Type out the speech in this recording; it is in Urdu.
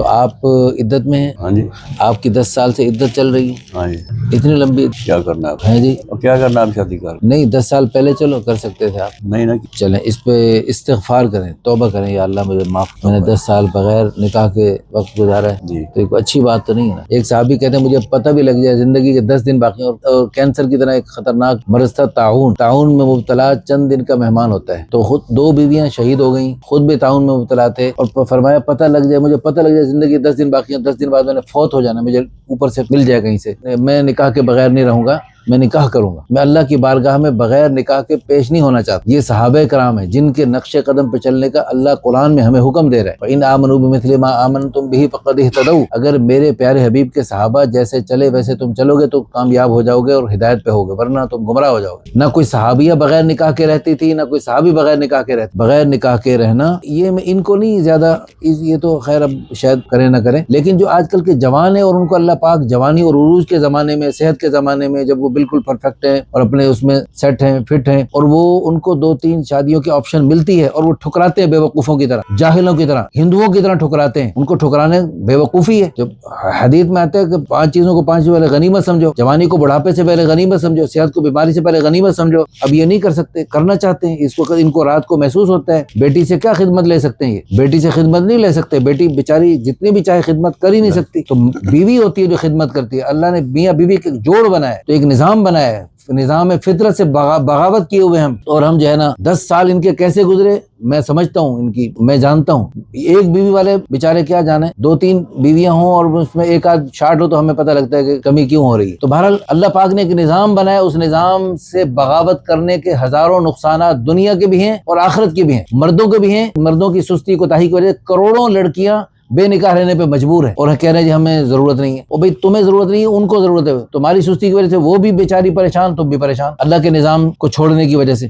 تو آپ عدت میں ہیں؟ ہاں جی آپ کی 10 سال سے عدت چل رہی ہے، ہاں جی اتنی لمبی کیا کرنا ہے ہے جی؟ اب کیا کرنا ہے اب شادی کر نہیں 10 سال پہلے چلو کر سکتے تھے آپ. نہیں نا چلیں اس پہ استغفار کریں، توبہ کریں، یا اللہ مجھے معاف، میں نے 10 سال بغیر نکاح کے وقت گزارا ہے. جی تو ایک اچھی بات تو نہیں ہے نا. ایک صحابی کہتے ہیں مجھے پتہ بھی لگ جائے زندگی کے 10 دن باقی ہیں، اور کینسر کی طرح ایک خطرناک مرض تھا تعاون میں مبتلا چند دن کا مہمان ہوتا ہے. تو خود 2 بیویاں شہید ہو گئیں، خود بھی تعاون میں مبتلا تھے، اور فرمایا پتہ لگ جائے، مجھے پتہ لگ جائے زندگی 10 دن باقی ہیں، 10 دن بعد میں نے فوت ہو جانا، مجھے اوپر سے مل جائے کہیں سے، میں نکاح کے بغیر نہیں رہوں گا، میں نکاح کروں گا، میں اللہ کی بارگاہ میں بغیر نکاح کے پیش نہیں ہونا چاہتا. یہ صحابہ کرام ہیں جن کے نقش قدم پہ چلنے کا اللہ قرآن میں ہمیں حکم دے رہا ہے. فَإِنْ آمَنُوا بِمِثْلِ مَا آمَنْتُمْ بِهِ فَقَدِ اهْتَدَوْا، اگر میرے پیارے حبیب کے صحابہ جیسے چلے ویسے تم چلو گے تو کامیاب ہو جاؤ گے اور ہدایت پہ ہوگے، ورنہ تم گمراہ ہو جاؤ گے. نہ کوئی صحابیہ بغیر نکاح کے رہتی تھی، نہ کوئی صحابی بغیر نکاح کے رہتے. بغیر نکاح کے رہنا یہ میں ان کو نہیں زیادہ، یہ تو خیر اب شاید کریں نہ کریں، لیکن جو آج کل کے جوان ہیں اور ان کو اللہ پاک جوانی اور عروج کے زمانے میں، صحت کے زمانے میں، جب وہ بالکل پرفیکٹ ہیں اور اپنے اس میں سیٹ ہیں، فٹ ہیں، اور وہ ان کو 2-3 شادیوں کے آپشن ملتی ہے اور وہ ٹھکراتے ہیں بے وقوفوں کی طرح، جاہلوں کی طرح، ہندوؤں کی طرح ٹھکراتے ہیں. ان کو ٹھکرانے بے وقوفی ہے. جب حدیث میں آتا ہے کہ 5 چیزوں کو 5 پہلے غنیمت سمجھو، جوانی کو بڑھاپے سے پہلے غنیمت سمجھو، صحت کو بیماری سے پہلے غنیمت سمجھو. اب یہ نہیں کر سکتے، کرنا چاہتے ہیں، اس وقت ان کو رات کو محسوس ہوتا ہے بیٹی سے کیا خدمت لے سکتے ہیں، یہ بیٹی سے خدمت نہیں لے سکتے، بیٹی بیچاری جتنی بھی چاہے خدمت کر ہی نہیں سکتی. تو بیوی ہوتی ہے جو خدمت کرتی ہے. اللہ نے میاں بیوی کے جوڑ بنایا ہے، تو ایک نظام بنایا ہے، نظام فطرت سے بغاوت کیے ہوئے ہم. اور ہم جو ہے نا 10 سال ان کے کیسے گزرے میں سمجھتا ہوں، ان کی میں جانتا ہوں. ایک بیوی والے بیچارے کیا جانے، 2-3 بیویاں ہوں اور اس میں ایک آدھ شارٹ ہو تو ہمیں پتہ لگتا ہے کہ کمی کیوں ہو رہی ہے. تو بہرحال اللہ پاک نے ایک نظام بنایا، اس نظام سے بغاوت کرنے کے ہزاروں نقصانات دنیا کے بھی ہیں اور آخرت کے بھی ہیں، مردوں کے بھی ہیں. مردوں کی سستی کوتاہی کی وجہ سے کروڑوں لڑکیاں بے نکاح رہنے پہ مجبور ہے، اور کہہ رہے ہیں جی ہمیں ضرورت نہیں ہے. اور بھئی تمہیں ضرورت نہیں ہے، ان کو ضرورت ہے. تمہاری سستی کی وجہ سے وہ بھی بیچاری پریشان، تم بھی پریشان، اللہ کے نظام کو چھوڑنے کی وجہ سے.